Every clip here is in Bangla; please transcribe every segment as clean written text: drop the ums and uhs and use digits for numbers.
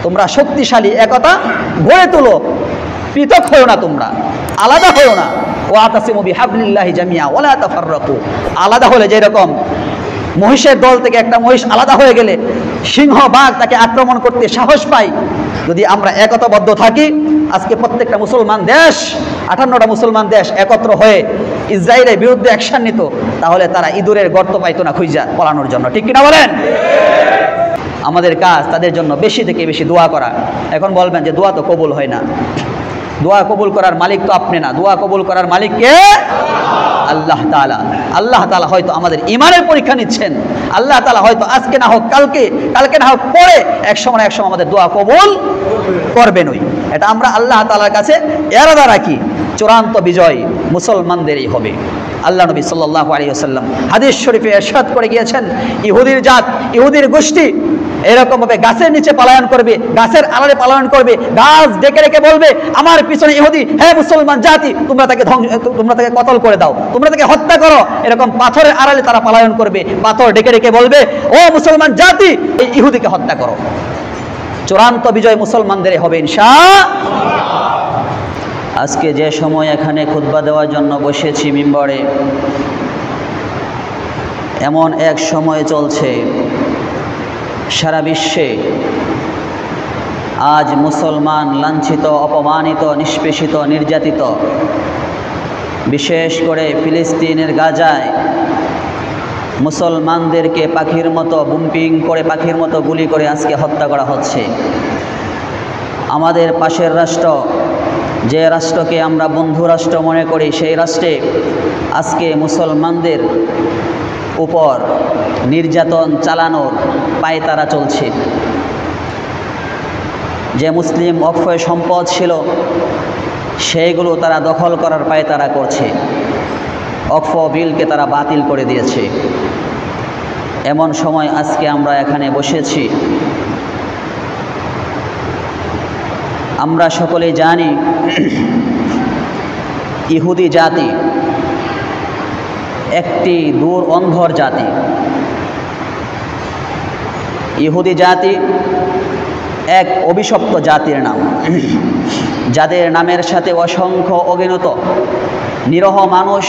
তোমরা শক্তিশালী একতা গড়ে তোলো, পৃথক হও না, তোমরা আলাদা হও না। ওয়াতাসিমু বিহাবলিল্লাহি জামিয়া ওয়ালা তাফাররাকু। আলাদা হলে যেরকম মহিষের দল থেকে একটা মহিষ আলাদা হয়ে গেলে সিংহ বাঘ তাকে আক্রমণ করতে সাহস পায়, যদি আমরা একতাবদ্ধ থাকি, আজকে প্রত্যেকটা মুসলমান দেশ, 58টা মুসলমান দেশ একত্র হয়ে ইসরায়েলের বিরুদ্ধে অ্যাকশন নিত, তাহলে তারা ইঁদুরের গর্ত পাইতো না খুঁজা পলানোর জন্য, ঠিক কিনা বলেন? আমাদের কাজ তাদের জন্য বেশি থেকে বেশি দোয়া করা। এখন বলবেন যে দোয়া তো কবুল হয় না। দোয়া কবুল করার মালিক তো আপনি না, দোয়া কবুল করার মালিক কে? আল্লাহ তাআলা। আল্লাহ তাআলা হয়তো আমাদের ঈমানের পরীক্ষা নিচ্ছেন। আল্লাহ তাআলা হয়তো আজকে না হোক কালকে, কালকে না হোক পরে, এক সময় আমাদের দোয়া কবুল করবেনই। এটা আমরা আল্লাহ তাআলার কাছে ইরাদা রাখি। চূড়ান্ত বিজয় মুসলমানদেরই হবে। আল্লাহ নবী সাল্লাল্লাহু আলাইহি ওয়াসাল্লাম হাদিস শরীফে ইরশাদ করে গিয়েছেন, ইহুদির জাত, ইহুদির গোষ্ঠী এরকমভাবে গাছের নিচে পলায়ন করবে, গাছের আড়ালে পলায়ন করবে, গাছ ডেকে রেখে বলবে আমার পিছনে ইহুদি, হ্যাঁ মুসলমান জাতি, তোমরা তাকে কতল করে দাও, তোমরা তাকে হত্যা করো। এরকম পাথরের আড়ালে তারা পলায়ন করবে, পাথর ডেকে রেখে বলবে ও মুসলমান জাতি, এই ইহুদিকে হত্যা করো। চূড়ান্ত বিজয় মুসলমানদের হবে ইনশাআল্লাহ। আজকে যে সময় এখানে খুতবা দেওয়ার জন্য বসেছি মিম্বরে, এমন এক সময় চলছে সারা বিশ্বে আজ মুসলমান লাঞ্ছিত, অপমানিত, নিষ্পেষিত, নির্যাতিত। বিশেষ করে ফিলিস্তিনের গাজায় মুসলমানদেরকে পাখির মতো বুম্পিং করে, পাখির মতো গুলি করে আজকে হত্যা করা হচ্ছে। আমাদের পাশের রাষ্ট্র, যে রাষ্ট্রকে আমরা বন্ধু রাষ্ট্র মনে করি, সেই রাষ্ট্রে আজকে মুসলমানদের উপর নির্যাতন চালানোর পায়তারা চলছে। যে মুসলিম অক্ষয় সম্পদ ছিল সেইগুলো তারা দখল করার পায়তারা করছে। অক্ষ বিলকে তারা বাতিল করে দিয়েছে। এমন সময় আজকে আমরা এখানে বসেছি। আমরা সকলেই জানি ইহুদি জাতি একটি দূর অন্ধর জাতি। ইহুদি জাতি এক অভিশপ্ত জাতির নাম, যাদের নামের সাথে অসংখ্য অগণিত নিরহ মানুষ,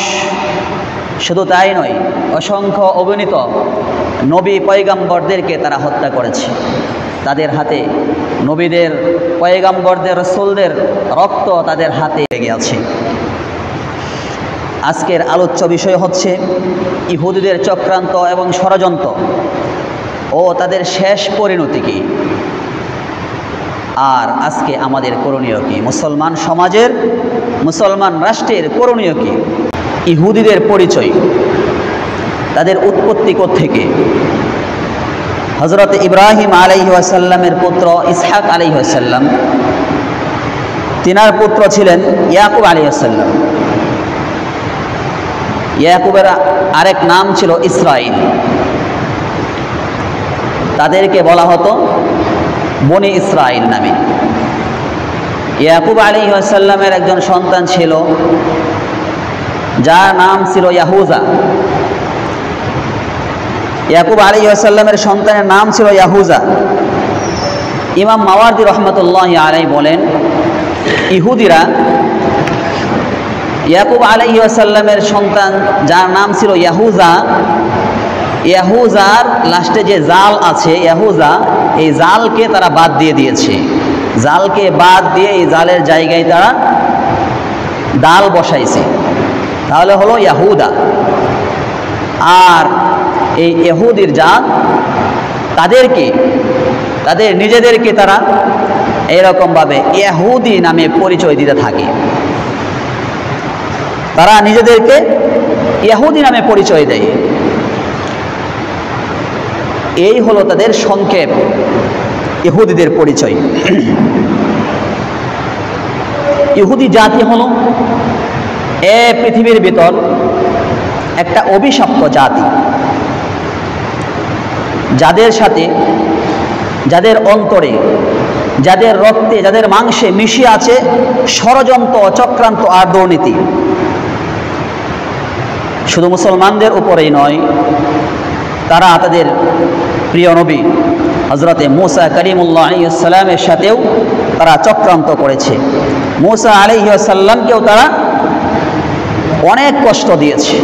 শুধু তাই নয়, অসংখ্য অগণিত নবী পয়গাম্বরদেরকে তারা হত্যা করেছে। তাদের হাতে নবীদের, পয়গাম্বরদের, রাসূলদের রক্ত তাদের হাতে লেগে আছে। আজকের আলোচ্য বিষয় হচ্ছে ইহুদিদের চক্রান্ত এবং ষড়যন্ত্র ও তাদের শেষ পরিণতি কী, আর আজকে আমাদের করণীয় কী, মুসলমান সমাজের, মুসলমান রাষ্ট্রের করণীয় কী। ইহুদিদের পরিচয়, তাদের উৎপত্তি কোত্থেকে? হযরত ইব্রাহিম আলাইহিস সালামের পুত্র ইসহাক আলাইহিস সালাম, তিনার পুত্র ছিলেন ইয়াকুব আলাইহিস সালাম। ইয়াকুবের আরেক নাম ছিল ইসরাইল। তাদেরকে বলা হতো বনি ইসরাইল নামে। ইয়াকুব আলাইহিস সালামের একজন সন্তান ছিল যার নাম ছিল ইয়াহুযা। ইয়াকুব আলাইহিস সালামের সন্তানের নাম ছিল ইয়াহুযা। ইমাম মাওয়ারদি রহমতুল্লাহি আলাইহি বলেন, ইহুদিরা ইয়াকুব আলাইহিস সালামের সন্তান যার নাম ছিল ইয়াহুযা, ইয়াহুযার লাস্টে যে জাল আছে ইয়াহুযা, এই জালকে তারা বাদ দিয়ে দিয়েছে। জালকে বাদ দিয়ে এই জালের জায়গায় তারা দাল বসাইছে, তাহলে হলো ইয়াহুদা। আর এই ইহুদির জাত তাদেরকে, তাদের নিজেদেরকে তারা এরকমভাবে ইহুদি নামে পরিচয় দিতে থাকে। তারা নিজেদেরকে ইহুদি নামে পরিচয় দেয়। এই হলো তাদের সংক্ষেপ, ইহুদিদের পরিচয়। ইহুদি জাতি হলো পৃথিবীর ভিতর একটা অভিশপ্ত জাতি, যাদের সাথে, যাদের অন্তরে, যাদের রক্তে, যাদের মাংসে মিশে আছে ষড়যন্ত্র, চক্রান্ত আর দুর্নীতি। শুধু মুসলমানদের উপরেই নয়, তারা তাদের প্রিয় নবী হযরতে মূসা কালিমুল্লাহ আলাইহিস সালামের সাথেও তারা চক্রান্ত করেছে। মূসা আলাইহিস সালামকেও তারা অনেক কষ্ট দিয়েছে,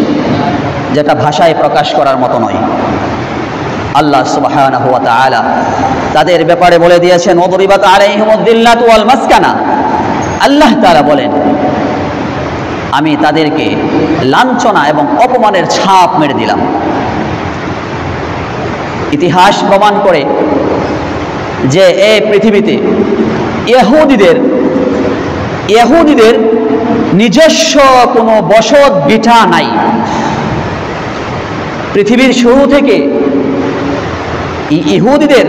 যেটা ভাষায় প্রকাশ করার মতো নয়। আল্লাহ সুবহানাহু ওয়া তাআলা তাদের ব্যাপারে বলে দিয়েছেন, ওয়াদরিবাত আলাইহিমুদ দিল্লাতু ওয়াল মাসকানা। আল্লাহ তাআলা বলেন, আমি তাদেরকে লাঞ্ছনা এবং অপমানের ছাপ মেরে দিলাম। ইতিহাস প্রমাণ করে যে এই পৃথিবীতে ইহুদিদের নিজস্ব কোনো বসত ভিটা নাই। পৃথিবীর শুরু থেকে ইহুদিদের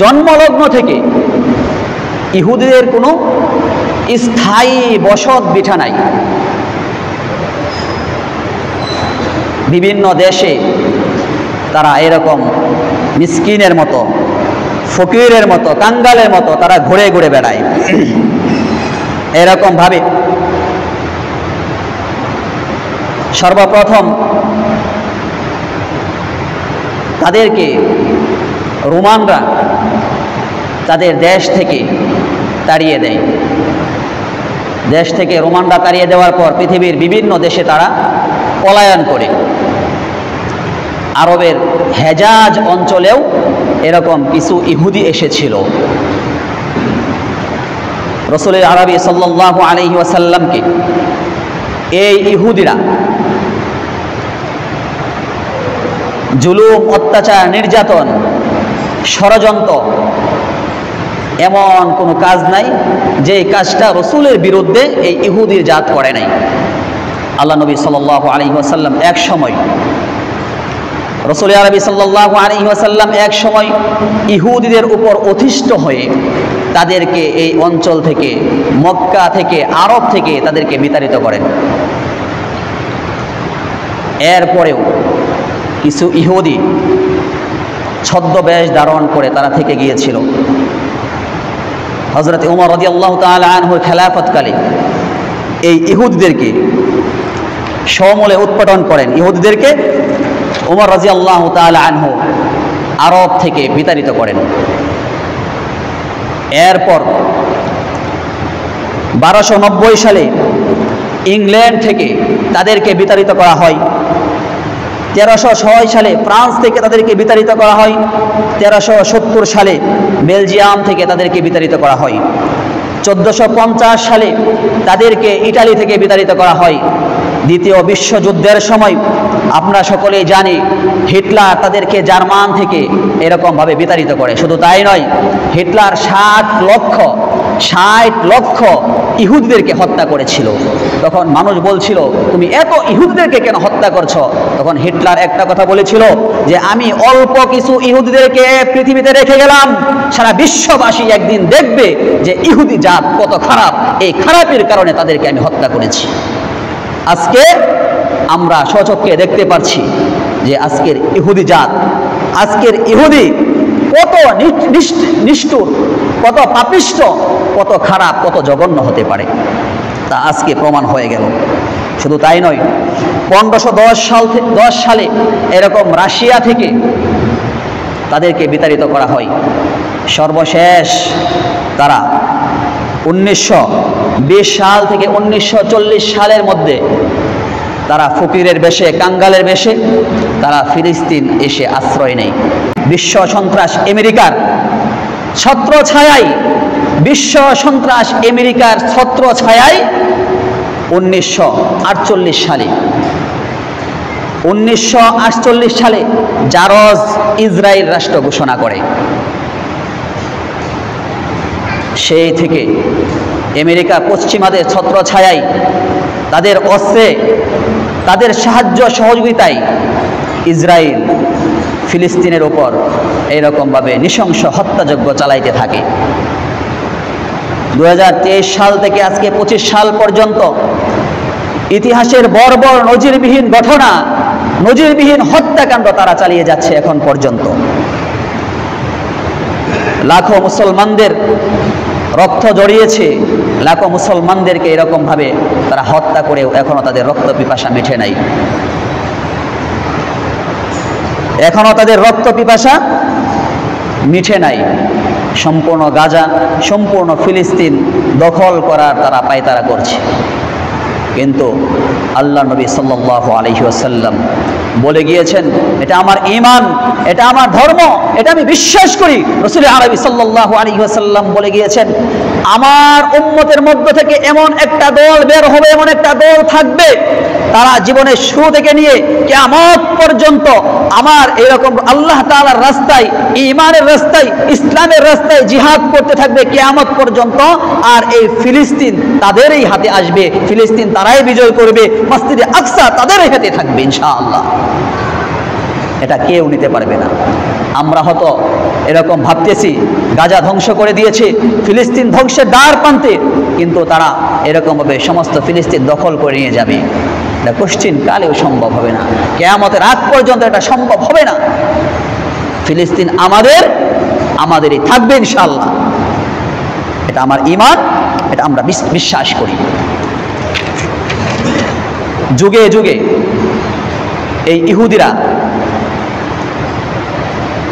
জন্মলগ্ন থেকে ইহুদিদের কোনো স্থায়ী বসত ভিটা নাই। বিভিন্ন দেশে তারা এরকম মিসকিনের মতো, ফকিরের মতো, কাঙ্গালের মতো তারা ঘুরে ঘুরে বেড়ায়। এরকম ভাবে সর্বপ্রথম তাদেরকে রোমানরা তাদের দেশ থেকে তাড়িয়ে দেয়। দেশ থেকে রোমানরা তাড়িয়ে দেওয়ার পর পৃথিবীর বিভিন্ন দেশে তারা পলায়ন করে। আরবের হেজাজ অঞ্চলেও এরকম কিছু ইহুদি এসেছিল। রাসূল আরবি সাল্লাল্লাহু আলাইহি ওয়াসাল্লামকে এই ইহুদিরা জুলুম, অত্যাচার, নির্যাতন, ষড়যন্ত্র, এমন কোনো কাজ নাই যে কাজটা রাসূলের বিরুদ্ধে এই ইহুদির জাত করে নাই। আল্লাহ নবী সাল্লাল্লাহু আলাইহি ওয়াসাল্লাম এক সময় রাসূল আরবি সাল্লাল্লাহু আলাইহি ওয়াসাল্লাম এক সময় ইহুদিদের উপর অতিষ্ঠ হয়ে তাদেরকে এই অঞ্চল থেকে, মক্কা থেকে, আরব থেকে তাদেরকে বিতাড়িত করেন। এরপরেও কিছু ইহুদি ছদ্মবেশ ধারণ করে তারা থেকে গিয়েছিল। হযরত ওমর রাদিয়াল্লাহু তাআলা আনহুর খেলাফতকালে এই ইহুদিদেরকে সমূলে উৎপাটন করেন। ইহুদিদেরকে ওমর রাদিয়াল্লাহু তাআলা আনহু আরব থেকে বিতাড়িত করেন। এরপর 1290 সালে ইংল্যান্ড থেকে তাদেরকে বিতাড়িত করা হয়। 1306 সালে ফ্রান্স থেকে তাদেরকে বিতাড়িত করা হয়। 1370 সালে বেলজিয়াম থেকে তাদেরকে বিতাড়িত করা হয়। 1450 সালে তাদেরকে ইটালি থেকে বিতাড়িত করা হয়। দ্বিতীয় বিশ্বযুদ্ধের সময় আমরা সকলেই জানি হিটলার তাদেরকে জার্মান থেকে এরকমভাবে বিতাড়িত করে। শুধু তাই নয়, হিটলার 60 লক্ষ ইহুদিদেরকে হত্যা করেছিল। তখন মানুষ বলছিল, তুমি এত ইহুদিদেরকে কেন হত্যা করছো? তখন হিটলার একটা কথা বলেছিল যে আমি অল্প কিছু ইহুদিদেরকে পৃথিবীতে রেখে গেলাম, সারা বিশ্ববাসী একদিন দেখবে যে ইহুদি জাত কত খারাপ, এই খারাপের কারণে তাদেরকে আমি হত্যা করেছি। আজকে আমরা স্বচক্ষে দেখতে পাচ্ছি যে আজকের ইহুদি জাত, আজকের ইহুদি কত নিষ্ঠুর, কত পাপিষ্ঠ, কত খারাপ, কত জঘন্য হতে পারে, তা আজকে প্রমাণ হয়ে গেল। শুধু তাই নয়, 1510 সালে এরকম রাশিয়া থেকে তাদেরকে বিতাড়িত করা হয়। সর্বশেষ তারা 1920 সাল থেকে 1940 সালের মধ্যে তারা ফকিরের বেশে, কাঙ্গালের বেশে তারা ফিলিস্তিন এসে আশ্রয় নেয়। বিশ্ব সন্ত্রাস আমেরিকার ছত্রছায়ায়, বিশ্ব সন্ত্রাস আমেরিকার ছত্রছায়ায় 1948 সালে জারজ ইসরায়েল রাষ্ট্র ঘোষণা করে। সেই থেকে আমেরিকা পশ্চিমাদের ছত্রছায়ায়, তাদের অস্ত্রে, তাদের সাহায্য সহযোগিতায় ইসরায়েল ফিলিস্তিনের উপর এইরকমভাবে নৃশংস হত্যাযজ্ঞ চালাইতে থাকে। 2023 সাল থেকে আজকে 25 সাল পর্যন্ত ইতিহাসের বর্বর নজিরবিহীন ঘটনা, নজিরবিহীন হত্যাকাণ্ড তারা চালিয়ে যাচ্ছে এখন পর্যন্ত। লাখো মুসলমানদের রক্ত জড়িয়েছে, লাখো মুসলমানদেরকে এরকমভাবে তারা হত্যা করেও এখনো তাদের রক্ত পিপাসা মিটে নাই। এখনো তাদের রক্ত পিপাসা মিঠে নাই। সম্পূর্ণ গাজা, সম্পূর্ণ ফিলিস্তিন দখল করার তারা পায়তারা করছে। কিন্তু আল্লাহ নবী সাল্লাল্লাহু আলাইহি ওয়াসাল্লাম বলে গিয়েছেন, এটা আমার ঈমান, এটা আমার ধর্ম, এটা আমি বিশ্বাস করি। রাসূল আরবি সাল্লাল্লাহু আলাইহি ওয়াসাল্লাম বলে গিয়েছেন, আমার উম্মতের মধ্য থেকে এমন একটা দল বের হবে, এমন একটা দল থাকবে, তারা জীবনের শুরু থেকে নিয়ে কিয়ামত পর্যন্ত আমার এরকম আল্লাহ তাআলার রাস্তায়, ঈমানের রাস্তায়, ইসলামের রাস্তায় জিহাদ করতে থাকবে কিয়ামত পর্যন্ত। আর এই ফিলিস্তিন তাদেরই হাতে আসবে, ফিলিস্তিন তারাই বিজয় করবে, মসজিদে আকসা তাদেরই হাতে থাকবে ইনশাআল্লাহ। এটা কেউ নিতে পারবে না। আমরা হয়তো এরকম ভাবতেছি গাজা ধ্বংস করে দিয়েছে, ফিলিস্তিন ধ্বংসের দ্বার প্রান্তে, কিন্তু তারা এরকমভাবে সমস্ত ফিলিস্তিন দখল করে নিয়ে যাবে, এটা কোশ্চিন কালেও সম্ভব হবে না। কিয়ামতের আগ পর্যন্ত এটা সম্ভব হবে না। ফিলিস্তিন আমাদেরই থাকবে ইনশাআল্লাহ। এটা আমার ঈমান, এটা আমরা বিশ্বাস করি। যুগে যুগে এই ইহুদিরা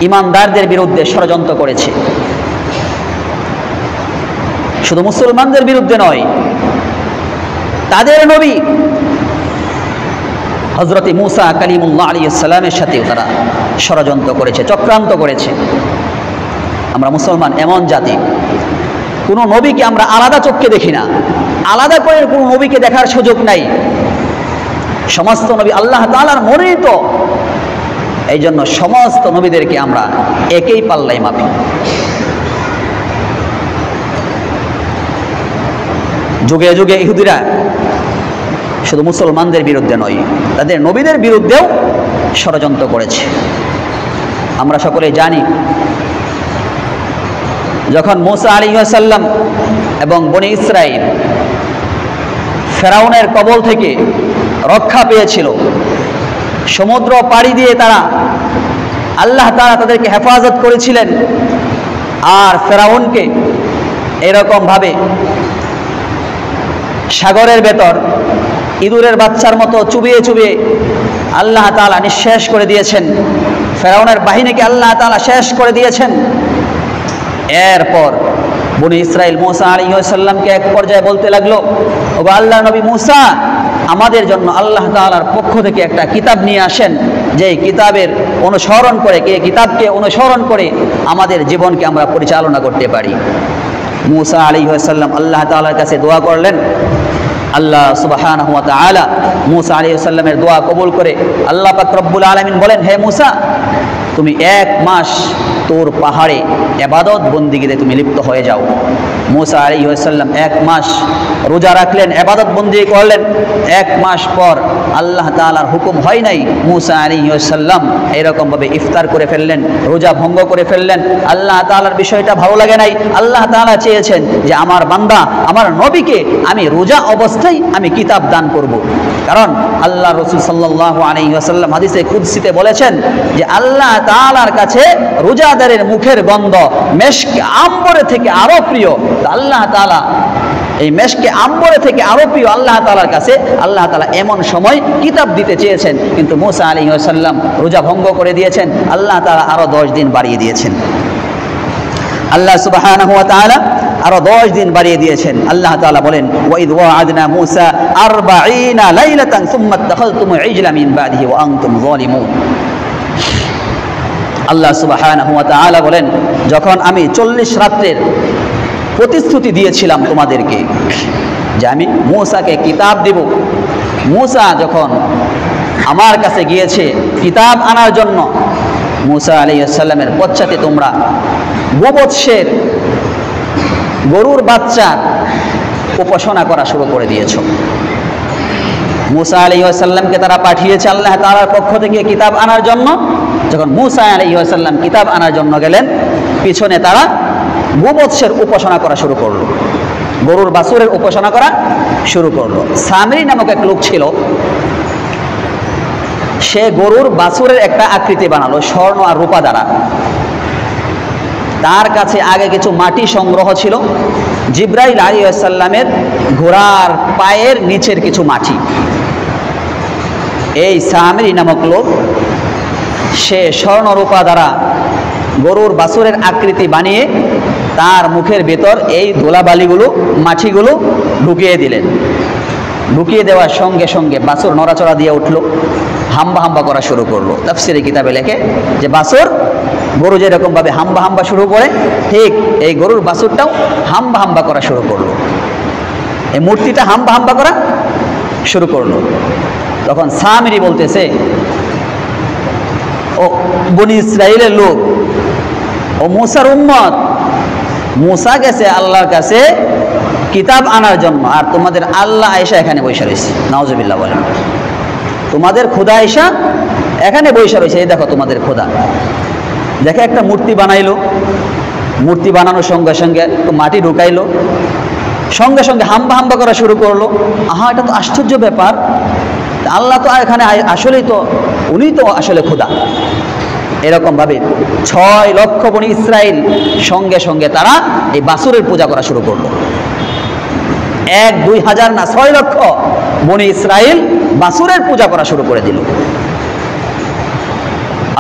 ইমানদারদের বিরুদ্ধে ষড়যন্ত্র করেছে, শুধু মুসলমানদের বিরুদ্ধে নয়, তাদের নবী হযরত মূসা কালিমুল্লাহ আলাইহিস সালামের সাথেও তারা ষড়যন্ত্র করেছে, চক্রান্ত করেছে। আমরা মুসলমান এমন জাতি, কোনো নবীকে আমরা আলাদা চোখে দেখি না, আলাদা করে কোনো নবীকে দেখার সুযোগ নাই। সমস্ত নবী আল্লাহ তাআলার মনোনীত, এই জন্য সমস্ত নবীদেরকে আমরা একই পাল্লায় মাপি। যুগে যুগে ইহুদিরা শুধু মুসলমানদের বিরুদ্ধে নয়, তাদের নবীদের বিরুদ্ধেও ষড়যন্ত্র করেছে। আমরা সকলে জানি, যখন মূসা আলাইহিস সালাম এবং বনী ইসরাঈল ফেরাউনের কবল থেকে রক্ষা পেয়েছিল, সমুদ্র পাড়ি দিয়ে তারা আল্লাহ তাআলা তাদেরকে হেফাজত করেছিলেন। আর ফেরাউনকে এরকম ভাবে সাগরের ভেতর ইঁদুরের বাচ্চার মতো চুবিয়ে চুবিয়ে আল্লাহ তাআলা নিঃশেষ করে দিয়েছেন, ফেরাউনের বাহিনীকে আল্লাহ তাআলা শেষ করে দিয়েছেন। এরপর বনী ইসরাঈল মূসা আলাইহিস সালামকে এক পর্যায়ে বলতে লাগলো, ওগো আল্লাহর নবী মূসা, আমাদের জন্য আল্লাহ তাআলার পক্ষ থেকে একটা কিতাব নিয়ে আসেন, যে কিতাবের অনুসরণ করে, কিতাবকে অনুসরণ করে আমাদের জীবনকে আমরা পরিচালনা করতে পারি। মূসা আলাইহিস সালাম আল্লাহ তাআলার কাছে দোয়া করলেন। আল্লাহ সুবহানাহু ওয়া তাআলা মূসা আলাইহিস সালামের দোয়া কবুল করে আল্লাহ পাক রব্বুল আলামিন বলেন, হে মূসা, তুমি 1 মাস তোর পাহাড়ে ইবাদত বন্দিগিতে তুমি লিপ্ত হয়ে যাও। মূসা আলাইহিস সালাম 1 মাস রোজা রাখলেন, ইবাদত বন্দিগি করলেন। 1 মাস পর আল্লাহ তাআলার হুকুম হয় নাই, মূসা আলাইহিস সালাম এরকম ভাবে ইফতার করে ফেললেন, রোজা ভঙ্গ করে ফেললেন। আল্লাহ তাআলার বিষয়টা ভালো লাগে নাই। আল্লাহ তাআলা চেয়েছেন যে আমার বান্দা, আমার নবীকে আমি রোজা অবস্থায় আমি কিতাব দান করব। কারণ আল্লাহ রাসূল সাল্লাল্লাহু আলাইহি ওয়াসাল্লাম হাদিসে কুদসিতে বলেছেন যে আল্লাহ তাআলার কাছে রোজাদারের মুখের গন্ধ মেশকে আম্বরে থেকে আরো প্রিয়। আল্লাহ তাআলা এই মেশকে আম্বরে থেকে আরো প্রিয় আল্লাহ তাআলার কাছে। আল্লাহ তাআলা এমন সময় কিতাব দিতে চেয়েছেন, কিন্তু মূসা আলাইহিস সালাম রোজা ভঙ্গ করে দিয়েছেন। আল্লাহ তাআলা আরো 10 দিন বাড়িয়ে দিয়েছেন। আল্লাহ সুবহানাহু ওয়া তাআলা আরো 10 দিন বাড়িয়ে দিয়েছেন। আল্লাহ তাআলা বলেন, ওয়া ইয ওয়া'আদনা মূসা 40 লাইলাতান সুম্মা ইত্তাখাযতুম ইজলা মিন বা'দিহি ওয়া আনতুম যালিমুন। আল্লাহ সুবহানাহু ওয়া তাআলা বলেন, যখন আমি 40 রাত্রের প্রতিশ্রুতি দিয়েছিলাম তোমাদেরকে যে আমি মূসাকে কিতাব দেব, মূসা যখন আমার কাছে গিয়েছে কিতাব আনার জন্য, মূসা আলাইহিস সালামের পশ্চাতে তোমরা গোবৎসের গরুর বাচ্চা উপাসনা করা শুরু করে দিয়েছো। মূসা আলাইহিস সালামকে তারা পাঠিয়েছে আল্লাহ তাআলার পক্ষ থেকে কিতাব আনার জন্য। যখন মূসা আলাইহিস সালাম কিতাব আনার জন্য গেলেন, পিছনে তারা গোবৎসের উপাসনা করা শুরু করলো, গরুর বাছুরের উপাসনা করা শুরু করলো। সামরি নামক এক লোক ছিল, সে গরুর বাছুরের একটা আকৃতি বানালো স্বর্ণ আর রূপা দ্বারা। তার কাছে আগে কিছু মাটি সংগ্রহ ছিল, জিবরাইল আলাইহিস সালামের ঘোড়ার পায়ের নিচের কিছু মাটি। এই সামরি নামক লোক সে স্বর্ণরূপা দ্বারা গরুর বাছুরের আকৃতি বানিয়ে তার মুখের ভেতর এই ধুলাবালিগুলো মাছিগুলো ঢুকিয়ে দিলেন। ঢুকিয়ে দেওয়ার সঙ্গে সঙ্গে বাছুর নড়াচড়া দিয়ে উঠলো, হাম্বা হাম্বা করা শুরু করলো। তাফসীরে কিতাবে লেখে যে বাছুর, গরু যেরকমভাবে হাম্বা হাম্বা শুরু করে, ঠিক এই গরুর বাছুরটাও হাম্বা হাম্বা করা শুরু করলো। এই মূর্তিটা হাম্বা হাম্বা করা শুরু করলো। তখন সামিরি বলতেছে, ও বনি ইসরাইলের লোক, ও মুসার উম্মত, মুসা গেছে আল্লাহর কাছে কিতাব আনার জন্য, আর তোমাদের আল্লাহ আয়েশা এখানে বসে রয়েছে। নাউজুবিল্লাহ বলেন। তোমাদের খোদা আয়েশা এখানে বসে রয়েছে। এই দেখো তোমাদের খোদা। দেখে একটা মূর্তি বানাইলো, মূর্তি বানানোর সঙ্গে সঙ্গে মাটি ঢুকাইলো, সঙ্গে সঙ্গে হাম্বা হাম্বা করা শুরু করলো। আহা, এটা তো আশ্চর্য ব্যাপার, আল্লাহ তো এখানে আসলেই তো, উনি তো আসলে খোদা। এরকমভাবে 6 লক্ষ বনি ইসরাইল সঙ্গে সঙ্গে তারা এই বাছুরের পূজা করা শুরু করলো। 1-2 হাজার না, 6 লক্ষ বনি ইসরাইল বাছুরের পূজা করা শুরু করে দিল।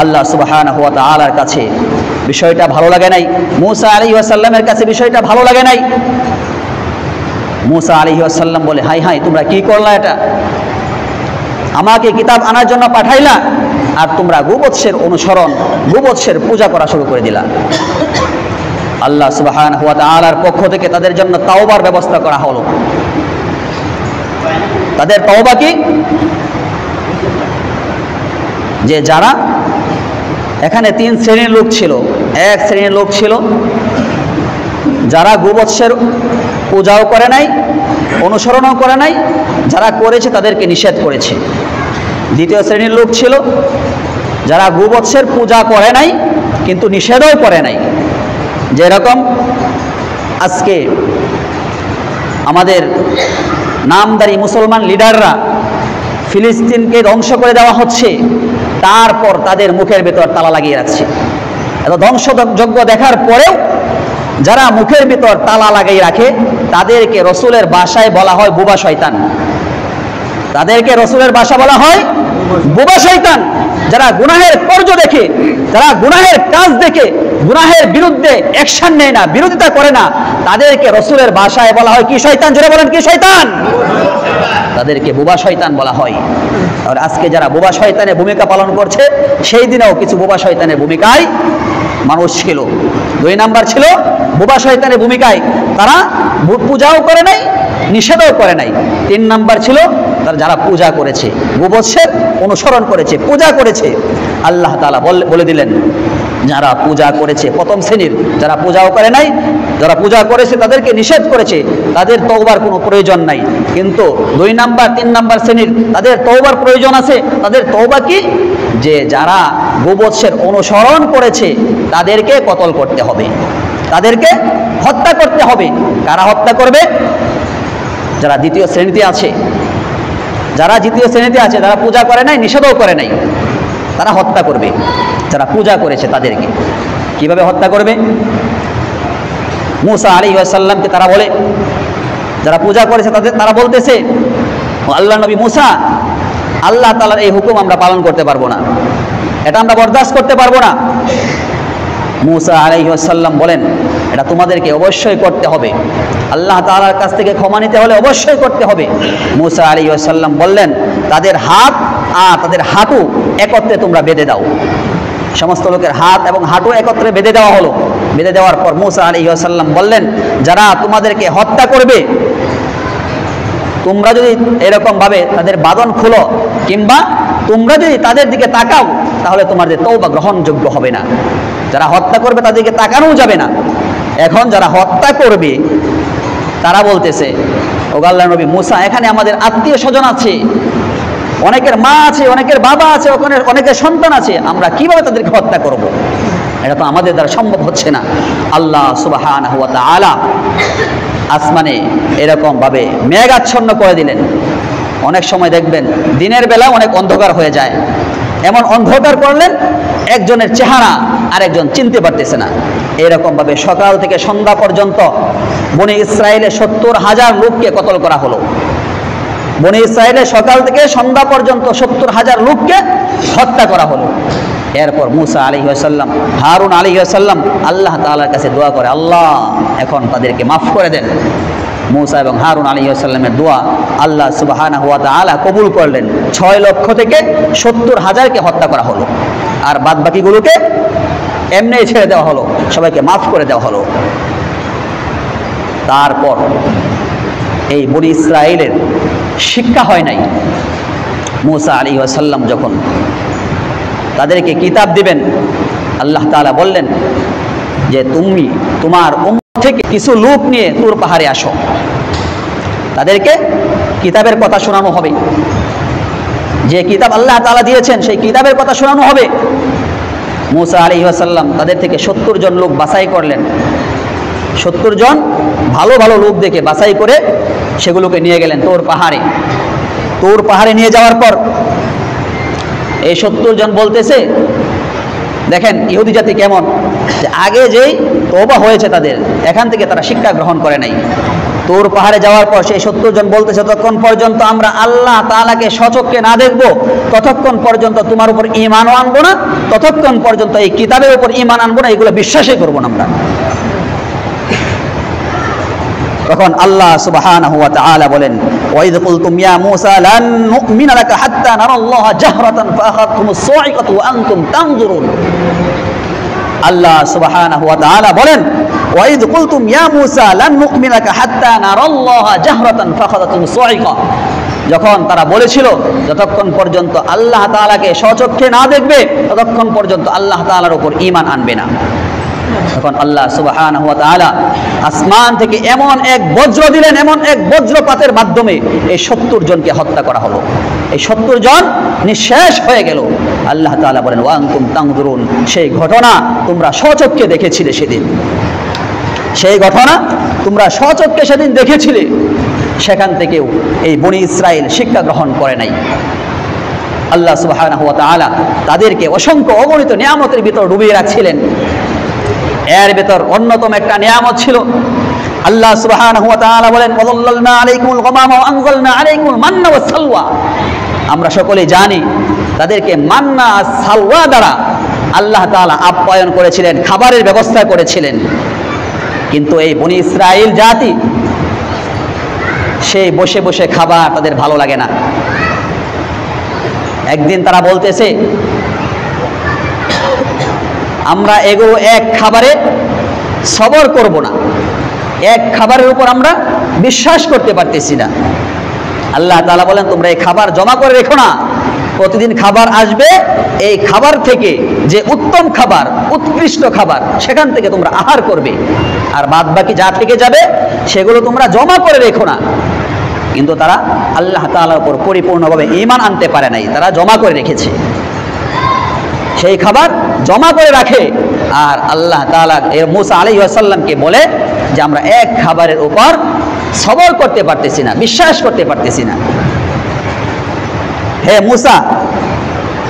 আল্লাহ সুবহানাহু ওয়া তাআলার কাছে বিষয়টা ভালো লাগে নাই, মুসা আলাইহিস সালামের কাছে বিষয়টা ভালো লাগে নাই। মুসা আলাইহিস সালাম বলে, হাই হাই, তোমরা কি করলা? এটা আমাকে কিতাব আনার জন্য পাঠাইলা, আর তোমরা গোবৎসের অনুসরণ, গোবৎসের পূজা করা শুরু করে দিলা। আল্লাহ সুবহানাহু ওয়া তাআলার পক্ষ থেকে তাদের জন্য তাওবার ব্যবস্থা করা হলো। তাদের তাওবা কি? যে যারা এখানে 3 শ্রেণীর লোক ছিল। এক শ্রেণীর লোক ছিল যারা গোবৎসের পূজাও করে নাই, অনুসরণও করে নাই, যারা করেছে তাদেরকে নিষেধ করেছে। দ্বিতীয় শ্রেণীর লোক ছিল যারা গোবৎসের পূজা করে নাই কিন্তু নিষেধও করে নাই। যেরকম আজকে আমাদের নামদারি মুসলমান লিডাররা ফিলিস্তিনকে ধ্বংস করে দেওয়া হচ্ছে, তারপর তাদের মুখের ভেতর তালা লাগিয়ে রাখছে। এত ধ্বংসযজ্ঞ দেখার পরেও যারা মুখের ভিতর তালা লাগিয়ে রাখে তাদেরকে রসুলের ভাষায় বলা হয় বোবা শয়তান। তাদেরকে রসুলের ভাষা বলা হয় বোবা শয়তান। যারা গুনাহের পর্য দেখে, যারা গুনাহের কাজ দেখে গুনাহের বিরুদ্ধে অ্যাকশন নেয় না, বিরোধিতা করে না, তাদেরকে রসুলের ভাষায় বলা হয় কি শয়তান? জোরে বলেন, কি শয়তান? তাদেরকে বোবা শয়তান বলা হয়। আর আজকে যারা বোবা শয়তানের ভূমিকা পালন করছে, সেই দিনেও কিছু বোবা শয়তানের ভূমিকায় মানুষ ছিল। 2 নাম্বার ছিল বোবা শয়তানের ভূমিকায়, তারা পূজাও করে নাই, নিষেধও করে নাই। 3 নাম্বার ছিল তারা যারা পূজা করেছে, গোবৎসের অনুসরণ করেছে, পূজা করেছে। আল্লাহ তাআলা বলে দিলেন, যারা পূজা করেছে প্রথম শ্রেণীর, যারা পূজাও করে নাই, যারা পূজা করেছে তাদেরকে নিষেধ করেছে, তাদের তওবার কোনো প্রয়োজন নাই। কিন্তু 2 নাম্বার 3 নাম্বার শ্রেণীর তাদের তওবার প্রয়োজন আছে। তাদের তওবা কি? যে যারা গোবৎসের অনুসরণ করেছে তাদেরকে কতল করতে হবে, তাদেরকে হত্যা করতে হবে। কারা হত্যা করবে? যারা দ্বিতীয় শ্রেণীতে আছে, যারা দ্বিতীয় শ্রেণীতে আছে, যারা পূজা করে নাই, নিষেধও করে নাই, তারা হত্যা করবে। যারা পূজা করেছে তাদেরকে কিভাবে হত্যা করবে? মুসা আলাইহিস সালামকে তারা বলে, যারা পূজা করেছে তারা বলতেছে, আল্লাহ নবী মুসা, আল্লাহ তাআলার এই হুকুম আমরা পালন করতে পারবো না, এটা আমরা বরদাস্ত করতে পারবো না। মুসা আলাইহিস সালাম বলেন, এটা তোমাদেরকে অবশ্যই করতে হবে, আল্লাহ তাআলার কাছ থেকে ক্ষমা নিতে হলে অবশ্যই করতে হবে। মুসা আলাইহিস সালাম বললেন, তাদের হাত আর তাদের হাঁটু একত্রে তোমরা বেঁধে দাও। সমস্ত লোকের হাত এবং হাঁটু একত্রে বেঁধে দেওয়া হলো। বেঁধে দেওয়ার পর মুসা আলাইহিস সালাম বললেন, যারা তোমাদেরকে হত্যা করবে, তোমরা যদি এরকমভাবে তাদের বাঁধন খুলো কিংবা তোমরা যদি তাদের দিকে তাকাও, তাহলে তোমাদের তওবা গ্রহণযোগ্য হবে না। যারা হত্যা করবে তাদেরকে তাকানোও যাবে না। এখন যারা হত্যা করবে তারা বলতেছে, ও আল্লাহর নবী মুসা, এখানে আমাদের আত্মীয় স্বজন আছে, অনেকের মা আছে, অনেকের বাবা আছে, অনেকের সন্তান আছে, আমরা কিভাবে তাদেরকে হত্যা করব? এটা তো আমাদের দ্বারা সম্ভব হচ্ছে না। আল্লাহ সুবহানাহু ওয়া তাআলা আসমানে এরকমভাবে মেঘাচ্ছন্ন করে দিলেন। অনেক সময় দেখবেন দিনের বেলা অনেক অন্ধকার হয়ে যায়, এমন অন্ধকার করলেন একজনের চেহারা আরেকজন চিনতে পারতেছে না। এরকমভাবে সকাল থেকে সন্ধ্যা পর্যন্ত বনি ইসরায়েলের 70,000 লোককে কতল করা হলো। বনী ইসরায়েলের সকাল থেকে সন্ধ্যা পর্যন্ত 70,000 লোককে হত্যা করা হলো। এরপর মুসা আলাইহিস সালাম, হারুন আলাইহিস সালাম আল্লাহ তাআলার কাছে দোয়া করে, আল্লাহ এখন তাদেরকে মাফ করে দেন। মুসা এবং হারুন আলাইহিস সালামের দোয়া আল্লাহ সুবহানাহু ওয়া তাআলা কবুল করলেন। 6 লক্ষ থেকে 70,000কে হত্যা করা হলো, আর বাদ বাকিগুলোকে এমনি ছেড়ে দেওয়া হলো, সবাইকে মাফ করে দেওয়া হলো। তারপর এই বনী ইসরায়েলের শিক্ষা হয় নাই। মুসা আলাইহিস সালাম যখন তাদেরকে কিতাব দিবেন, আল্লাহ তাআলা বললেন যে তুমি তোমার উম্মত থেকে কিছু লোক নিয়ে তুর পাহাড়ে আসো, তাদেরকে কিতাবের কথা শোনানো হবে। যে কিতাব আল্লাহ তাআলা দিয়েছেন সেই কিতাবের কথা শোনানো হবে। মুসা আলাইহিস সালাম তাদের থেকে 70 জন লোক বাছাই করলেন। 70 জন ভালো ভালো লোক দেখে বাছাই করে সেগুলোকে নিয়ে গেলেন তুর পাহাড়ে। তুর পাহাড়ে নিয়ে যাওয়ার পর এই 70 জন বলতেছে, দেখেন ইহুদি জাতি কেমন, যে আগে যেই তওবা হয়েছে তাদের, এখান থেকে তারা শিক্ষা গ্রহণ করে নাই। তুর পাহাড়ে যাওয়ার পর সেই 70 জন বলতেছে, ততক্ষণ পর্যন্ত আমরা আল্লাহ তাআলাকে স্বচক্ষে না দেখব, ততক্ষণ পর্যন্ত তোমার উপর ঈমানও আনবো না, ততক্ষণ পর্যন্ত এই কিতাবের উপর ঈমান আনবো না, এগুলো বিশ্বাসই করবো না আমরা। তখন আল্লাহ সুবহানাহু ওয়া তাআলা বলেন, ওয়াইদ কুলতুম ইয়া মূসা লান নু'মিনা লাকা হাত্তা নারাল্লাহা জাহরাতান ফাআখাযতুমুস সাইকাতু ওয়া আনতুম তানজুরুন। আল্লাহ সুবহানাহু ওয়া তাআলা বলেন, ওয়াইদ কুলতুম ইয়া মূসা লান নু'মিনা লাকা হাত্তা নারাল্লাহা জাহরাতান ফাআখাযতুমুস সাইকা। যখন তারা বলেছিল যতক্ষণ পর্যন্ত আল্লাহ তাআলাকে স্বচক্ষে না দেখবে ততক্ষণ পর্যন্ত আল্লাহ তাআলার উপর ঈমান আনবে না। তখন আল্লাহ সুবহানাহু ওয়া তাআলা আসমান থেকে এমন এক বজ্র দিলেন, এমন এক বজ্রপাতের মাধ্যমে এই 70 জনকে হত্যা করা হলো। এই 70 জন নিঃশেষ হয়ে গেল। আল্লাহ তাআলা বলেন, ওয়া আনতুম তানজুরুন, সেই ঘটনা তোমরা স্বচক্ষে দেখেছিলে সেদিন, সেই ঘটনা তোমরা স্বচক্ষে সেদিন দেখেছিলে। সেখান থেকেও এই বনী ইসরাইল শিক্ষা গ্রহণ করে নাই। আল্লাহ সুবহানাহু ওয়া তাআলা তাদেরকে অসংখ্য অগণিত নিয়ামতের ভিতর ডুবিয়ে রাখছিলেন। এর ভেতর অন্যতম একটা নিয়ামত ছিল, আল্লাহ সুবহানাহু ওয়া তাআলা বলেন, ওয়াযাল্লালনা আলাইকুমুল গামামা ওয়া আনজালনা আলাইকুমুল মান্না ওয়াস সালওয়া। আমরা সকলেই জানি তাদেরকে মান্না আর সালওয়া দ্বারা আল্লাহ তাআলা আপ্যায়ন করেছিলেন, খাবারের ব্যবস্থা করেছিলেন। কিন্তু এই বনী ইসরাইল জাতি সেই বসে বসে খাবার তাদের ভালো লাগে না। একদিন তারা বলতেছে, আমরা এগুলো এক খাবারে সবর করব না, এক খাবারের উপর আমরা বিশ্বাস করতে পারতেছি না। আল্লাহ তাআলা বলেন, তোমরা এই খাবার জমা করে রেখো না, প্রতিদিন খাবার আসবে, এই খাবার থেকে যে উত্তম খাবার, উৎকৃষ্ট খাবার, সেখান থেকে তোমরা আহার করবে, আর বাদ বাকি যা থেকে যাবে সেগুলো তোমরা জমা করে রেখো না। কিন্তু তারা আল্লাহ তাআলার উপর পরিপূর্ণভাবে ঈমান আনতে পারে নাই, তারা জমা করে রেখেছে। সেই খাবার জমা করে রাখে, আর আল্লাহ তাআলা মূসা আলাইহিস সালামকে বলে যে আমরা এক খাবারের উপর সবর করতে পারতেছি না, বিশ্বাস করতে পারতেছি না। হে মূসা,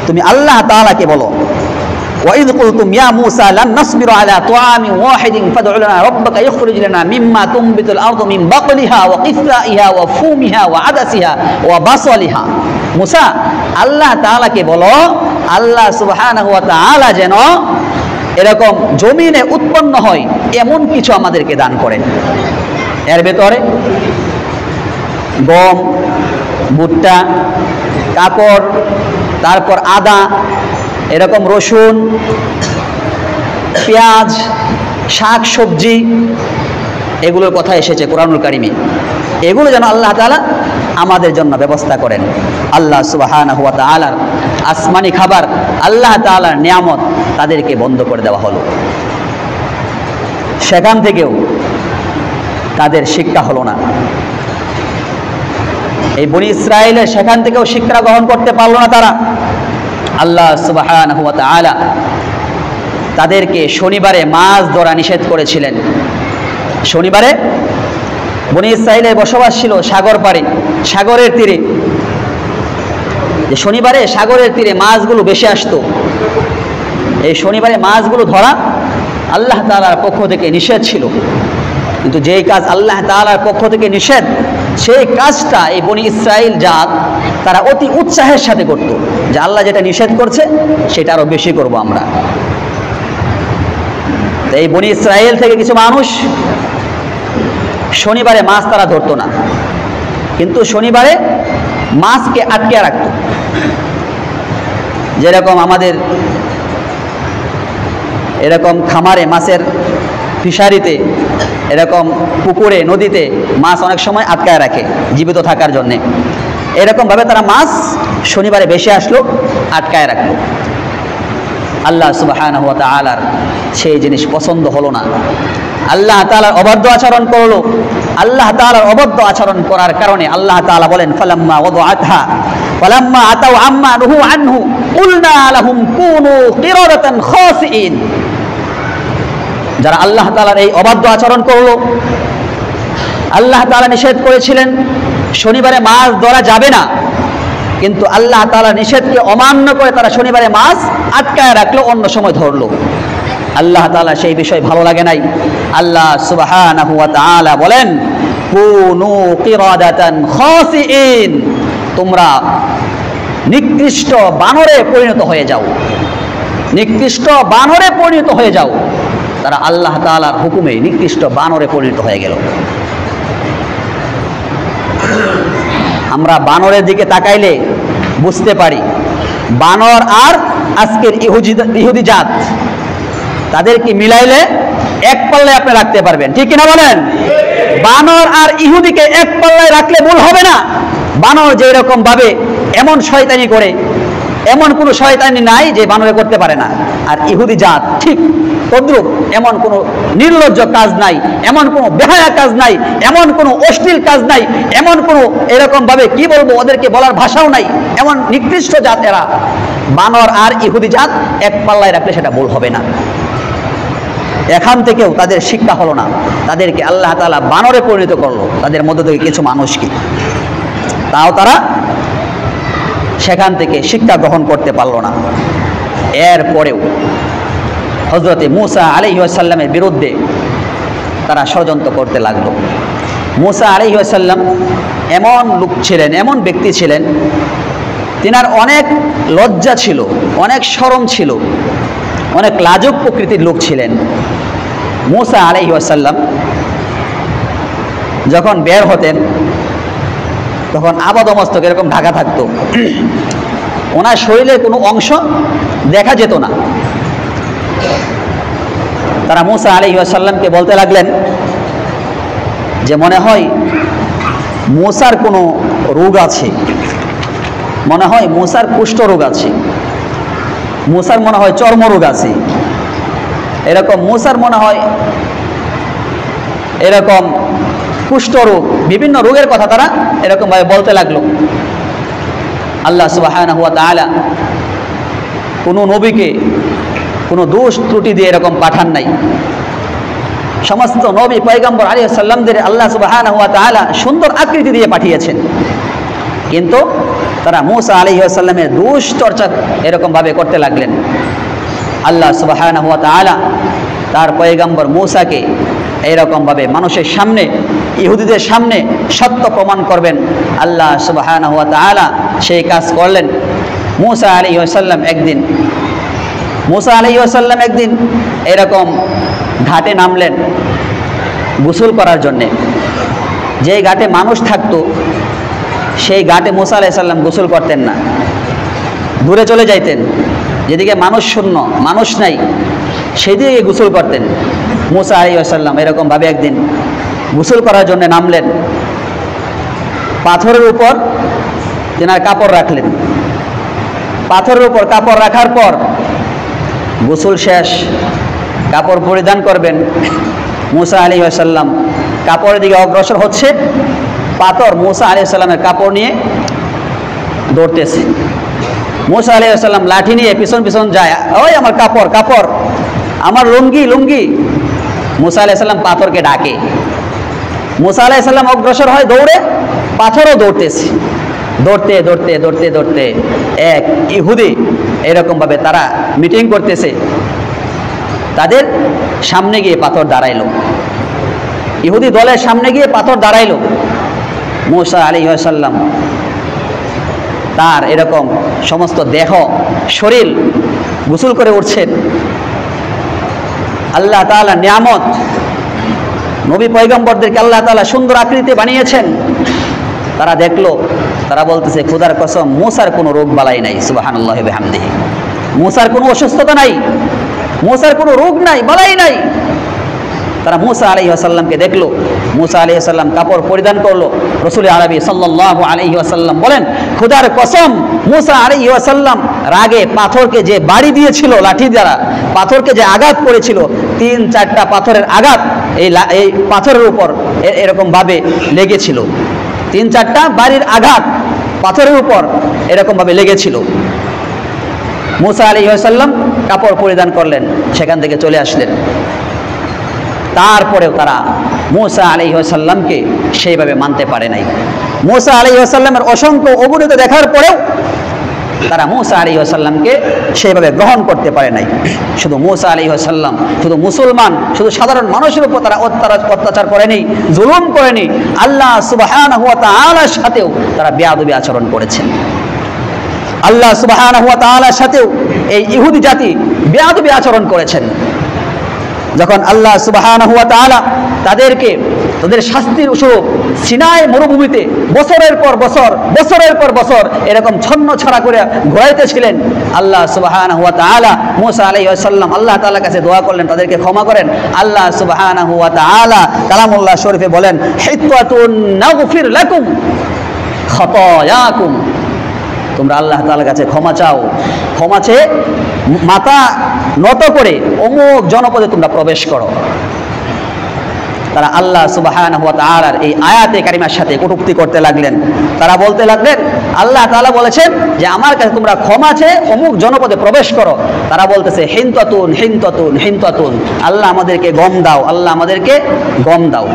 তুমি আল্লাহ তাআলাকে বলো, ওয়াইদ কুলতুম ইয়া মূসা লান নাসবিরু আলা তুআমিন ওয়াহিদিন ফাদ'ু লানা রাব্বাকা ইখরিজ লানা মিম্মা তুনবিতুল আরদু মিন বাকলিহা ওয়া কিসরাইহা ওয়া ফুমিহা ওয়া আদাসিহা ওয়া বাসলিহা। মূসা, আল্লাহ তাআলাকে বলো আল্লাহ সুবহানাহু ওয়া তাআলা যেন এরকম জমিনে উৎপন্ন হয় এমন কিছু আমাদেরকে দান করেন। এর ভেতরে গম, ভুট্টা, কাপড়, তারপর আদা, এরকম রসুন, পেঁয়াজ, শাক সবজি, এগুলোর কথা এসেছে কোরআনুল কারিমে। এগুলো যেন আল্লাহ তাআলা আমাদের জন্য ব্যবস্থা করেন। আল্লাহ সুবহানাহু ওয়া তাআলার আসমানি খাবার, আল্লাহ তাআলার নিয়ামত তাদেরকে বন্ধ করে দেওয়া হলো। সেখান থেকেও তাদের শিক্ষা হলো না। এই বনী ইসরায়েলের সেখান থেকেও শিক্ষা গ্রহণ করতে পারলো না তারা। আল্লাহ সুবহানাহু ওয়া তাআলা তাদেরকে শনিবারে মাছ ধরা নিষেধ করেছিলেন। শনিবারে বনী ইসরায়েলের বসবাস ছিল সাগর পাড়ে, সাগরের তীরে। যে শনিবারে সাগরের তীরে মাছগুলো বেশি আসতো, এই শনিবারে মাছগুলো ধরা আল্লাহ তাআলার পক্ষ থেকে নিষেধ ছিল। কিন্তু যেই কাজ আল্লাহ তাআলার পক্ষ থেকে নিষেধ, সেই কাজটা এই বনি ইসরাইল জাত তারা অতি উৎসাহের সাথে করত, যে আল্লাহ যেটা নিষেধ করছে সেটা আরো বেশি করব আমরা। এই বনি ইসরাইল থেকে কিছু মানুষ শনিবারে মাছ তারা ধরতো না, কিন্তু শনিবারে মাছকে আটকে রাখত। যেরকম আমাদের এরকম খামারে, মাছের ফিশারিতে, এরকম পুকুরে, নদীতে মাছ অনেক সময় আটকায় রাখে জীবিত থাকার জন্যে। এরকমভাবে তারা মাছ শনিবারে বেশি আসলো আটকায় রাখলো। আল্লাহ সুবহানাহু ওয়া তাআলার সেই জিনিস পছন্দ হলো না, আল্লাহ তাআলার অবাধ্য আচরণ করলো। আল্লাহ তাআলার অবাধ্য আচরণ করার কারণে আল্লাহ তাআলা বলেন, ফালাম্মা ওয়াদআতহা ফালাম্মা আতাউ আম্মা নুহু আনহু কুলনা লাহুম কুনু কিরাদাতান খাসিইন। যারা আল্লাহ তাআলার এই অবাধ্য আচরণ করলো, আল্লাহ তাআলা নিষেধ করেছিলেন শনিবারে মাছ ধরা যাবে না, কিন্তু আল্লাহ তাআলা নিষেধকে অমান্য করে তারা শনিবারে মাছ আটকায় রাখলো, অন্য সময় ধরলো। আল্লাহ তাআলা সেই বিষয় ভালো লাগে নাই। আল্লাহ সুবহানাহু ওয়া তাআলা বলেন, কুনু কিরাদাতান খাসিইন, তোমরা নিকৃষ্ট বানরে পরিণত হয়ে যাও, নিকৃষ্ট বানরে পরিণত হয়ে যাও। তারা আল্লাহ তাআলার হুকুমে নিকৃষ্ট বানরে পরিণত হয়ে গেল। আমরা বানরের দিকে তাকাইলে বুঝতে পারি বানর আর আজকের ইহুদি জাত, তাদেরকে মিলাইলে এক পাল্লায় আপনি রাখতে পারবেন, ঠিক কিনা বলেন? বানর আর ইহুদিকে এক পাল্লায় রাখলে ভুল হবে না। বানর যে রকম ভাবে এমন শয়তানি করে, এমন কোনো শয়তানি নাই যে বানরে করতে পারে না। আর ইহুদি জাত ঠিক তদ্রুপ, এমন কোনো নির্লজ্জ কাজ নাই, এমন কোনো বেহায়া কাজ নাই, এমন কোনো অশ্লীল কাজ নাই, এমন কোনো এরকম ভাবে কি বলবো, ওদেরকে বলার ভাষাও নাই, এমন নিকৃষ্ট জাত এরা। বানর আর ইহুদি জাত এক পাল্লায় রাখলে সেটা ভুল হবে না। এখান থেকেও তাদের শিক্ষা হলো না, তাদেরকে আল্লাহ তাআলা বানরে পরিণত করলো, তাদের মধ্য থেকে কিছু মানুষকে। তাও তারা সেখান থেকে শিক্ষা গ্রহণ করতে পারলো না। এরপরেও হযরতে মূসা আলাইহিস সালামের বিরুদ্ধে তারা ষড়যন্ত্র করতে লাগলো। মূসা আলাইহিস সালাম এমন লোক ছিলেন, এমন ব্যক্তি ছিলেন, তিনার অনেক লজ্জা ছিল, অনেক শরম ছিল, অনেক লাজুক প্রকৃতির লোক ছিলেন। মূসা আলাইহিস সালাম যখন বের হতেন তখন আপাদমস্তক এরকম ঢাকা থাকতো, ওনার শরীরের কোনো অংশ দেখা যেত না। তারা মূসা আলাইহিস সালামকে বলতে লাগলেন যে মনে হয় মূসার কোনো রোগ আছে, মনে হয় মূসার কুষ্ঠ রোগ আছে, মূসার মনে হয় চর্মরোগ আছে, এরকম মূসার মনে হয় এরকম কুষ্ঠরোগ, বিভিন্ন রোগের কথা তারা এরকম ভাবে বলতে লাগলো। আল্লাহ সুবহানাহু ওয়া তাআলা কোনো নবীকে কোনো দোষ ত্রুটি দিয়ে এরকম পাঠান নাই। সমস্ত নবী পয়গম্বর আলাইহিস সালামদের আল্লাহ সুবহানাহু ওয়া তাআলা সুন্দর আকৃতি দিয়ে পাঠিয়েছেন, কিন্তু তারা মূসা আলাইহিস সালামের দোষ চর্চা এরকম ভাবে করতে লাগলেন। আল্লাহ সুবহানাহু ওয়া তাআলা তার পয়গম্বর মূসাকে এইরকম ভাবে মানুষের সামনে, ইহুদিদের সামনে সত্য প্রমাণ করবেন। আল্লাহ সুবহানাহু ওয়া তাআলা সেই কাজ করলেন। মূসা আলাইহিস সালাম একদিন এরকম ঘাটে নামলেন গোসল করার জন্যে। যেই ঘাটে মানুষ থাকতো সেই ঘাটে মূসা আলাইহিস সালাম গোসল করতেন না, দূরে চলে যাইতেন, যেদিকে মানুষ শূন্য, মানুষ নাই, সেদিকে গোসল করতেন। মূসা আলাইহিস সালাম এরকম ভাবে একদিন গোসল করার জন্য নামলেন, পাথরের উপর তেনার কাপড় রাখলেন। পাথরের উপর কাপড় রাখার পর গোসল শেষ, কাপড় পরিধান করবেন। মূসা আলাইহিস সালাম কাপড়ের দিকে অগ্রসর হচ্ছে, পাথর মূসা আলাইহিস সালামের কাপড় নিয়ে দৌড়তেছে। মূসা আলাইহিস সালাম লাঠি নিয়ে পিছন পিছন যায়, ওই আমার কাপড়, কাপড়, আমার লুঙ্গি, লুঙ্গি। মূসা আলাইহিস সালাম পাথরকে ডাকে, মূসা আলাইহিস সালাম অগ্রসর হয় দৌড়ে, পাথরও দৌড়তেছে। দৌড়তে দৌড়তে দৌড়তে দৌড়তে এক ইহুদি এরকম ভাবে তারা মিটিং করতেছে, তাদের সামনে গিয়ে পাথর দাঁড়াইল। ইহুদি দলের সামনে গিয়ে পাথর দাঁড়াইলো। মূসা আলাইহিস সালাম তার এরকম সমস্ত দেহ শরীর গোসল করে উঠছেন। আল্লাহ তাআলা নিয়ামত, নবী পয়গম্বরদেরকে আল্লাহ তাআলা সুন্দর আকৃতি বানিয়েছেন। তারা দেখলো, তারা বলতেছে খোদার কসম মূসার কোনো রোগ বালাই নাই, সুবহানাল্লাহি ওয়া বিহামদিহি, মূসার কোনো অসুস্থতা নাই, মূসার কোনো রোগ নাই, বালাই নাই। তারা মূসা আলাইহিস সালামকে দেখলো, মূসা আলাইহিস সালাম কাপড় পরিধান করলো। রাসূল আরবি সাল্লাল্লাহু আলাইহি ওয়াসাল্লাম বলেন খোদার কসম মূসা আলাইহিস সালাম রাগে পাথরকে যে বাড়ি দিয়েছিল, লাঠি দ্বারা পাথরকে যে আঘাত করেছিল, 3-4টা পাথরের আঘাত এই পাথরের উপর এরকম ভাবে লেগেছিল। 3-4টা বাড়ির আঘাত পাথরের উপর এরকম ভাবে লেগেছিল। মূসা আলাইহিস সালাম কাপড় পরিধান করলেন, সেখান থেকে চলে আসলেন। তারপরেও তারা মূসা আলাইহিস সালামকে সেইভাবে মানতে পারে নাই। মূসা আলাইহিস সালামের অসংখ্য অবনতি দেখার পরেও তারা মূসা আলাইহিস সালামকে সেইভাবে গ্রহণ করতে পারে নাই। শুধু মূসা আলাইহিস সালাম, শুধু মুসলমান, শুধু সাধারণ মানুষের উপর তারা অত্যাচার করেনি, জুলুম করেনি, আল্লাহ সুবহানাহু ওয়া তাআলার সাথেও তারা বেয়াদবি আচরণ করেছেন। আল্লাহ সুবহানাহু ওয়া তাআলার সাথেও এই ইহুদি জাতি বেয়াদবি আচরণ করেছেন। যখন আল্লাহ সুবহানাহু ওয়া তাআলা তাদেরকে তাদের শাস্তির স্বরূপ সিনাই মরুভূমিতে বছরের পর বছর এরকম ছন্ন ছড়া করে ঘোরাইতেছিলেন, আল্লাহ সুবহানাহু ওয়া তাআলা মূসা আলাইহিস সালাম আল্লাহ তাআলার কাছে দোয়া করলেন তাদেরকে ক্ষমা করেন। আল্লাহ সুবহানাহু ওয়া তাআলা কালামুল্লাহ শরীফে বলেন হিত্তাতুন নাগফির লাকুম খাতায়াকুম, তোমরা আল্লাহ তাআলার কাছে ক্ষমা চাও, ক্ষমা চেয়ে মাথা নত করে অমুক জনপদে তোমরা প্রবেশ করো। তারা আল্লাহ সুবহানাহু ওয়া তাআলার এই আয়াতে কারিমার সাথে কটূক্তি করতে লাগলেন। তারা বলতে লাগলেন আল্লাহ তাআলা বলেছেন যে আমার কাছে তোমরা ক্ষমা চেয়ে অমুক জনপদে প্রবেশ করো। তারা বলতেছে হিনতাতুন হিনতাতুন হিনতাতুন, আল্লাহ আমাদেরকে গম দাও, আল্লাহ আমাদেরকে গম দাও।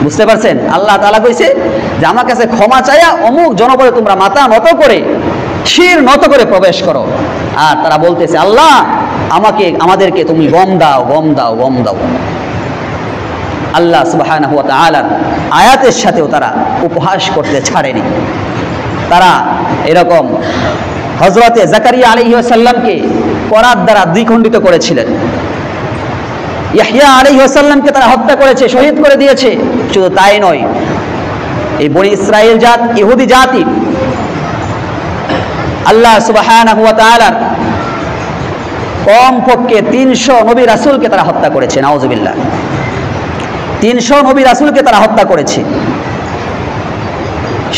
বুঝতে পারছেন? আল্লাহ তাআলা কইছে যে আমার কাছে ক্ষমা চাইয়া অমুক জনপদে তোমরা মাথা নত করে শির নত করে প্রবেশ করো। আর তারা বলতেছে আল্লাহ আমাদেরকে তুমি গম দাও, গম দাও, গম দাও। আল্লাহ সুবহানাহু ওয়া তাআলার আয়াতের সাথেও তারা উপহাস করতে ছাড়েনি। তারা এরকম হযরতে জাকারিয়া আলাইহিস সালামকে করাত দ্বারা দ্বিখণ্ডিত করেছিলেন। ইয়াহইয়া আলাইহিস সালামকে তারা হত্যা করেছে, শহীদ করে দিয়েছে। শুধু তাই নয়, এই বনি ইসরাইল জাত, ইহুদি জাতি আল্লাহ সুবহানাহু ওয়া তাআলার কমপক্ষে 300 নবী রাসূলকে তারা হত্যা করেছে। নাউযুবিল্লাহ, 300 নবী রাসূলকে তারা হত্যা করেছে।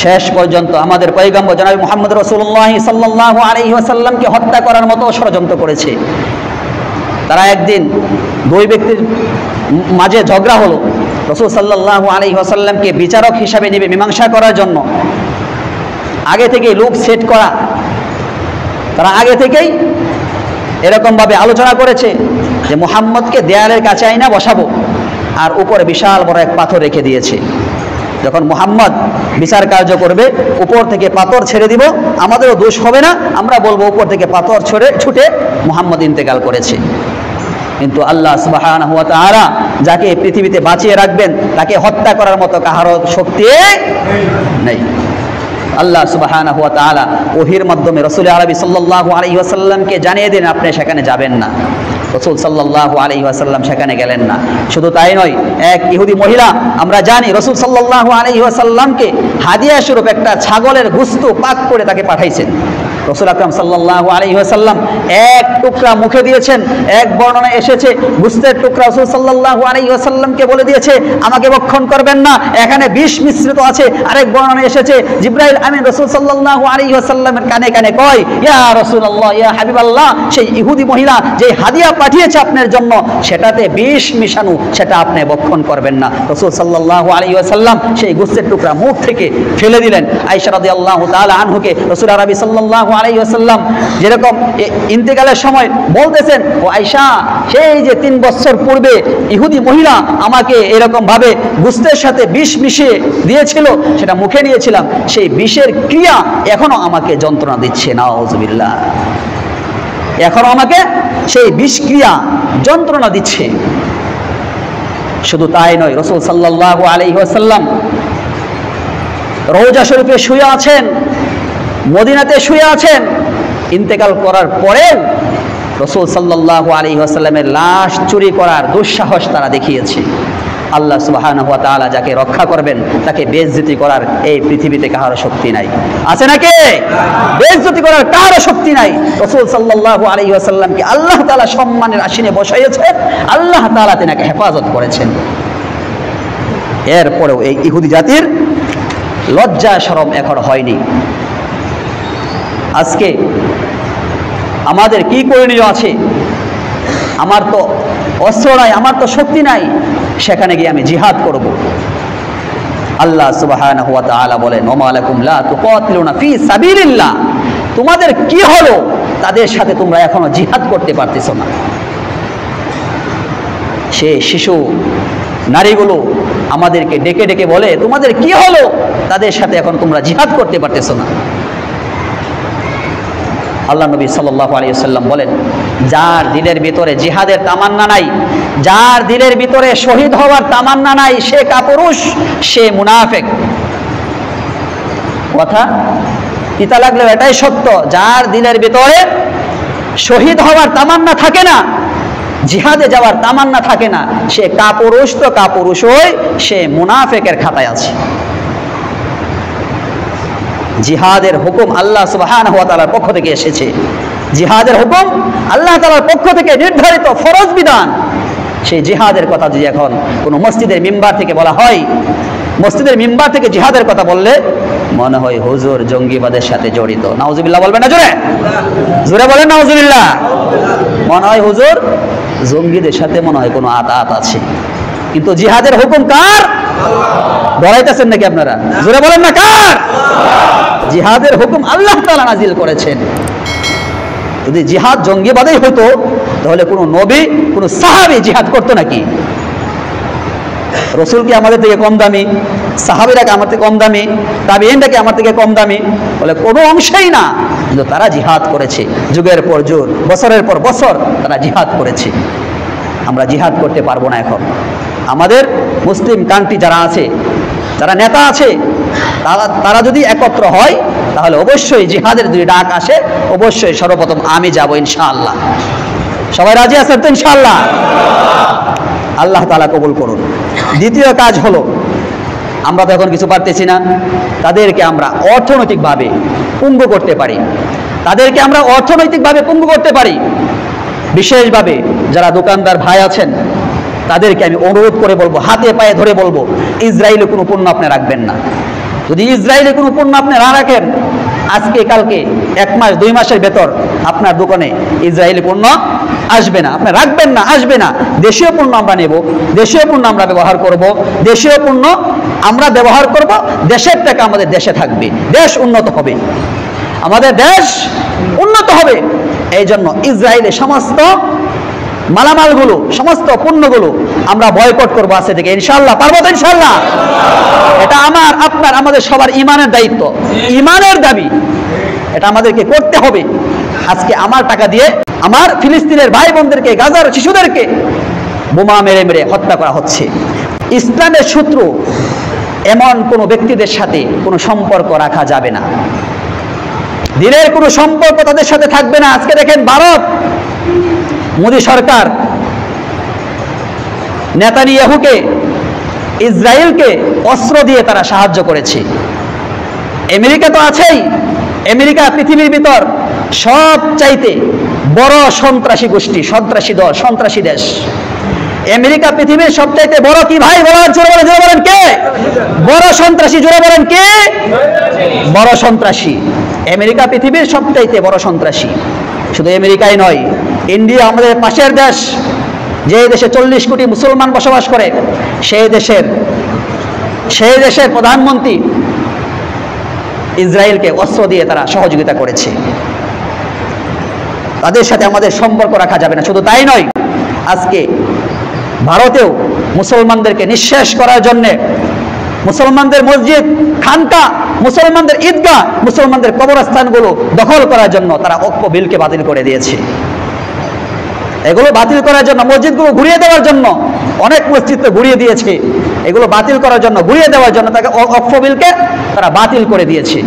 শেষ পর্যন্ত আমাদের পয়গম্বর জনাব মুহাম্মদ রাসূলুল্লাহ সাল্লাল্লাহু আলাইহি ওয়াসাল্লামকে হত্যা করার মতো ষড়যন্ত্র করেছে। তারা একদিন দুই ব্যক্তির মাঝে ঝগড়া হলো, রাসূল সাল্লাল্লাহু আলাইহি ওয়াসাল্লামকে বিচারক হিসাবে নেবে মীমাংসা করার জন্য আগে থেকেই লোক সেট করা। তারা আগে থেকেই এরকমভাবে আলোচনা করেছে যে মুহাম্মদকে দেয়ালের কাছে আইনা বসাবো, আর উপরে বিশাল বড় এক পাথর রেখে দিয়েছে। যখন মুহাম্মদ বিচার কার্য করবে উপর থেকে পাথর ছেড়ে দিব, আমাদেরও দোষ হবে না, আমরা বলবো উপর থেকে পাথর ছুটে মুহাম্মদ ইন্তেকাল করেছে। কিন্তু আল্লাহ সুবহানাহু ওয়া তাআলা যাকে পৃথিবীতে বাঁচিয়ে রাখবেন তাকে হত্যা করার মতো কাহারও শক্তি নেই। আল্লাহ সুবহানাহু ওয়া তাআলা ওহীর মাধ্যমে রাসূল আরবি সাল্লাল্লাহু আলাইহি ওয়াসাল্লামকে জানিয়ে দিন আপনি সেখানে যাবেন না। রাসূল সাল্লাল্লাহু আলাইহি ওয়াসাল্লাম সেখানে গেলেন না। শুধু তাই নয়, এক ইহুদি মহিলা, আমরা জানি রাসূল সাল্লাল্লাহু আলাইহি ওয়াসাল্লামকে হাদিয়া স্বরূপ একটা ছাগলের গোশত পাক করে তাকে পাঠাইছেন। রাসূল আকরাম সাল্লাল্লাহু আলাইহি ওয়াসাল্লাম এক টুকরা মুখে দিয়েছেন। এক বর্ণনায় এসেছে গোশতের টুকরা রাসূল সাল্লাল্লাহু আলাইহি ওয়াসাল্লামকে বলে দিয়েছে আমাকে ভক্ষণ করবেন না, এখানে বিষ মিশ্রিত আছে। আরেক বর্ণনায় এসেছে জিবরাইল আমিন রাসূল সাল্লাল্লাহু আলাইহি ওয়াসাল্লামের কানে কানে কয় ইয়া রাসূলুল্লাহ, ইয়া হাবিবাল্লাহ, সেই ইহুদি মহিলা যে হাদিয়া পাঠিয়েছে আপনার জন্য সেটাতে বিষ মিশানো, সেটা আপনি ভক্ষণ করবেন না। রাসূল সাল্লাল্লাহু আলাইহি ওয়াসাল্লাম সেই গোশতের টুকরা মুখ থেকে ফেলে দিলেন। আয়েশা রাদিয়াল্লাহু তাআলা আনহুকে রাসূল আরবি সাল্লাল্লাহু আলাইহি ওয়াসাল্লাম যেরকম ইন্তেকালের সময় বলতেছেন, ও আয়েশা, সেই যে 3 বছর পূর্বে ইহুদি মহিলা আমাকে এরকম ভাবে গোশতের সাথে বিষ মিশিয়ে দিয়েছিল, সেটা মুখে নিয়েছিলাম, সেই বিষের ক্রিয়া এখনো আমাকে যন্ত্রণা দিচ্ছে। নাউযুবিল্লাহ, এখনো আমাকে সেই বিষক্রিয়া যন্ত্রণা দিচ্ছে। শুধু তাই নয়, রাসূল সাল্লাল্লাহু আলাইহি ওয়াসাল্লাম রওজা শরীফে শুয়ে আছেন, মদিনাতে শুয়ে আছেন। ইন্তেকাল করার পরেও রাসূল সাল্লাল্লাহু আলাইহি ওয়াসাল্লামের লাশ চুরি করার দুঃসাহস তারা দেখিয়েছে। আল্লাহ সুবহানাহু ওয়া তাআলা যাকে রক্ষা করবেন তাকে বেইজ্জতি করার এই পৃথিবীতে কারো শক্তি নাই। আছে নাকি? বেইজ্জতি করার কারো শক্তি নাই। রাসূল সাল্লাল্লাহু আলাইহি ওয়াসাল্লামকে আল্লাহ তাআলা সম্মানের আসনে বসাইয়েছেন, আল্লাহ তাআলা তিনাকে হেফাজত করেছেন। এরপরেও এই ইহুদি জাতির লজ্জা শরম এখন হয়নি। আজকে আমাদের কি করণীয় আছে? আমার তো অস্ত্র নাই, আমার তো শক্তি নাই, সেখানে গিয়ে আমি জিহাদ করব। আল্লাহ সুবহানাহু ওয়া তাআলা বলেন, ওমা লাকুম লা তুকাতিলুনা ফি সাবিলিল্লাহ, তোমাদের কি হলো তাদের সাথে তোমরা এখনো জিহাদ করতে পারতেছো না। সে শিশু নারীগুলো আমাদেরকে ডেকে ডেকে বলে, তোমাদের কি হলো তাদের সাথে এখন তোমরা জিহাদ করতে পারতেছো না। আল্লাহ নবী সাল্লাল্লাহু আলাইহি ওয়াসাল্লাম বলেন, যার দিলের ভিতরে জিহাদের তামান্না নাই, যার দিলের ভিতরে শহীদ হওয়ার তামান্না নাই, সে কাপুরুষ, সে মুনাফিক। কথা তিতা লাগলেও এটাই সত্য। যার দিলের ভিতরে শহীদ হওয়ার তামান্না থাকে না, জিহাদে যাওয়ার তামান্না থাকে না, সে কাপুরুষ তো কাপুরুষই, সে মুনাফিকের খাতায় আছে। জিহাদের হুকুম আল্লাহ সুবহানাহু ওয়া তাআলার পক্ষ থেকে এসেছে। জিহাদের হুকুম আল্লাহ তাআলার পক্ষ থেকে নির্ধারিত ফরজ বিধান। সেই জিহাদের কথা যদি এখন কোনো মসজিদের মিম্বার থেকে বলা হয়, মসজিদের মিম্বার থেকে জিহাদের কথা বললে মনে হয় হুজুর জঙ্গিবাদের সাথে জড়িত। নাউজুবিল্লাহ বলবেন না? জোরে জোরে বলেন নাউজুবিল্লাহ। মনে হয় হুজুর জঙ্গিদের সাথে মনে হয় কোনো আতাত আছে। কিন্তু জিহাদের হুকুম কার? ডরাইতেছেন নাকি আপনারা? জোরে বলেন না কার? জিহাদের হুকুম আল্লাহ তাআলা নাজিল করেছেন। যদি জিহাদ জঙ্গিবাদেই হতো তাহলে কোনো নবী, কোনো সাহাবী জিহাদ করতো নাকি? রসুল কি আমাদের থেকে কম দামি? সাহাবীরা কি আমার থেকে কম দামি? তাবিঈনরা কি আমার থেকে কম দামি? বলে কোনো অংশেই না। কিন্তু তারা জিহাদ করেছে, যুগের পর যুগ, বছরের পর বছর তারা জিহাদ করেছে। আমরা জিহাদ করতে পারবো না এখন। আমাদের মুসলিম কান্ট্রি যারা আছে, যারা নেতা আছে, তারা যদি একত্র হয় তাহলে অবশ্যই জিহাদের যদি ডাক আসে, অবশ্যই সর্বপ্রথম আমি যাব ইনশাআল্লাহ। সবাই রাজি আছেন তো ইনশাআল্লাহ? আল্লাহ তাআলা কবুল করুন। দ্বিতীয় কাজ হলো, আমরা তো এখন কিছু পারতেছি না, তাদেরকে আমরা অর্থনৈতিকভাবে পঙ্গু করতে পারি। তাদেরকে আমরা অর্থনৈতিকভাবে পঙ্গু করতে পারি। বিশেষভাবে যারা দোকানদার ভাই আছেন তাদেরকে আমি অনুরোধ করে বলবো, হাতে পায়ে ধরে বলবো, ইসরায়েলে কোনো পণ্য আপনি রাখবেন না। যদি ইসরায়েলে কোনো পণ্য আপনি না রাখেন, আজকে কালকে 1 মাস 2 মাসের ভেতর আপনার দোকানে ইসরায়েলি পণ্য আসবে না। আপনি রাখবেন না, আসবে না। দেশীয় পণ্য আমরা নেব, দেশীয় পণ্য আমরা ব্যবহার করব, দেশীয় পণ্য আমরা ব্যবহার করব, দেশের টাকা আমাদের দেশে থাকবে, দেশ উন্নত হবে, আমাদের দেশ উন্নত হবে। এই জন্য ইসরায়েলের সমস্ত মালামালগুলো, সমস্ত পণ্যগুলো আমরা বয়কট করবো আজকে থেকে ইনশাআল্লাহ। পারবো তো ইনশাআল্লাহ? এটা আমার, আপনার, আমাদের সবার ইমানের দায়িত্ব, ইমানের দাবি। এটা আমাদেরকে করতে হবে। আজকে আমার টাকা দিয়ে আমার ফিলিস্তিনের ভাই বোনদেরকে, গাজার শিশুদেরকে বোমা মেরে মেরে হত্যা করা হচ্ছে। ইসলামের শত্রু এমন কোনো ব্যক্তিদের সাথে কোনো সম্পর্ক রাখা যাবে না। দিনের কোনো সম্পর্ক তাদের সাথে থাকবে না। আজকে দেখেন ভারত, মোদী সরকার নেতানিয়াহুকে, ইসরায়েলকে অস্ত্র দিয়ে তারা সাহায্য করেছে। আমেরিকা তো আছেই। আমেরিকা পৃথিবীর ভিতর সবচাইতে বড় সন্ত্রাসী গোষ্ঠী, সন্ত্রাসী দল, সন্ত্রাসী দেশ। আমেরিকা পৃথিবীর সবচাইতে বড় কি ভাই বলেন? জোরে বলেন, জোরে বলেন কে? বড় সন্ত্রাসী। জোরে বলেন কে? বড় সন্ত্রাসী। আমেরিকা পৃথিবীর সবচাইতে বড় সন্ত্রাসী। শুধু আমেরিকাই নয়, ইন্ডিয়া আমাদের পাশের দেশ, যে দেশে 40 কোটি মুসলমান বসবাস করে, সেই দেশের প্রধানমন্ত্রী ইসরায়েলকে অস্ত্র দিয়ে তারা সহযোগিতা করেছে। তাদের সাথে আমাদের সম্পর্ক রাখা যাবে না। শুধু তাই নয়, আজকে ভারতেও মুসলমানদেরকে নিঃশেষ করার জন্যে, মুসলমানদের মসজিদ, খানকা, মুসলমানদের ঈদগাহ, মুসলমানদের কবরস্থানগুলো দখল করার জন্য তারা ওয়াকফ বিলকে বাতিল করে দিয়েছে। এগুলো বাতিল করার জন্য, মসজিদগুলো ঘুরিয়ে দেওয়ার জন্য অনেক মসজিদ তো ঘুরিয়ে দিয়েছে, এগুলো বাতিল করার জন্য, ঘুরিয়ে দেওয়ার জন্য তাকে ওয়াকফ বিলকে তারা বাতিল করে দিয়েছে।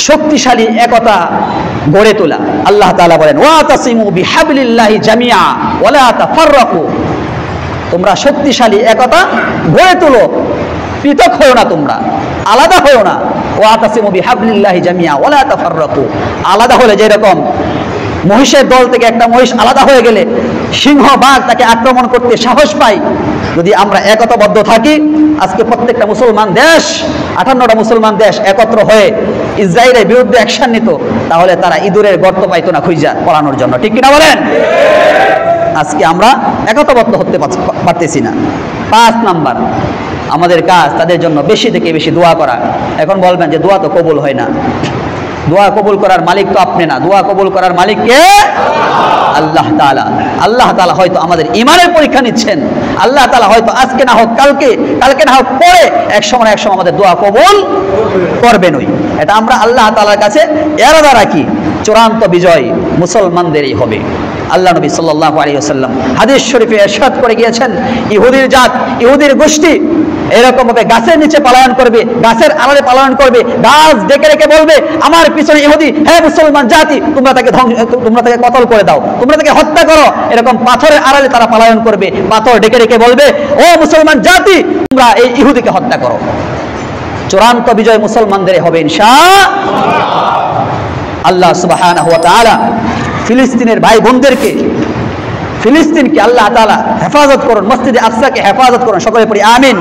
শক্তিশালী একতা গড়ে তোলা, আল্লাহ তাআলা বলেন ওয়াতাসিমু বিহাবলিল্লাহি জামিআ ওয়ালা তাফাররাকু, তোমরা শক্তিশালী একতা গড়ে তোলো, পৃথক হও না, তোমরা আলাদা হও না। ওয়াতাসিমু বিহাবলিল্লাহি জামিআ ওয়ালা তাফাররাকু, আলাদা হলে যেরকম মহিষের দল থেকে একটা মহিষ আলাদা হয়ে গেলে সিংহ বাঘ তাকে আক্রমণ করতে সাহস পায়, যদি আমরা একতাবদ্ধ থাকি, আজকে প্রত্যেকটা মুসলমান দেশ, 58টা মুসলমান দেশ একত্র হয়ে ইসরায়েলের বিরুদ্ধে অ্যাকশন নিত, তাহলে তারা ইঁদুরের গর্ত পাইতো না খুঁজা পড়ানোর জন্য, ঠিক কিনা বলেন? আজকে আমরা একতাবদ্ধ হতে পারতেছি না। 5 নাম্বার, আমাদের কাজ তাদের জন্য বেশি থেকে বেশি দোয়া করা। এখন বলবেন যে দোয়া তো কবুল হয় না, দোয়া কবুল করার মালিক তো আপনি না, দোয়া কবুল করার মালিক কে? আল্লাহ তাআলা। আল্লাহ তাআলা হয়তো আমাদের ঈমানের পরীক্ষা নিচ্ছেন, আল্লাহ তাআলা হয়তো আজকে না হোক কালকে, কালকে না হোক পরে এক সময় আমাদের দোয়া কবুল করবেনই। এটা আমরা আল্লাহ তাআলার কাছে ইরাদা রাখি। চূড়ান্ত বিজয় মুসলমানদেরই হবে। আল্লাহ নবী সাল্লাল্লাহু আলাইহি ওয়াসাল্লাম হাদিস শরীফে ইরশাদ করে গিয়েছেন, ইহুদির জাত, ইহুদির গোষ্ঠী এরকম ভাবে গাছের নিচে পলায়ন করবে, গাছের আড়ালে পলায়ন করবে, গাছ ডেকে রেখে বলবে আমার পিছনে ইহুদি, হ্যাঁ মুসলমান জাতি, তোমরা তাকে কতল করে দাও, তোমরা তাকে হত্যা করো। এরকম পাথরের আড়ালে তারা পলায়ন করবে, পাথর ডেকে রেখে বলবে ও মুসলমান জাতি, তোমরা এই ইহুদিকে হত্যা করো। চূড়ান্ত বিজয় মুসলমানদের হবে ইনশাআল্লাহ। আল্লাহ সুবহানাহু ওয়া তাআলা ফিলিস্তিনের ভাই বোনদেরকে, ফিলিস্তিনকে আল্লাহ তাআলা হেফাজত করুন, মসজিদে আকসাকে হেফাজত করুন, সকলে পড়ি আমিন।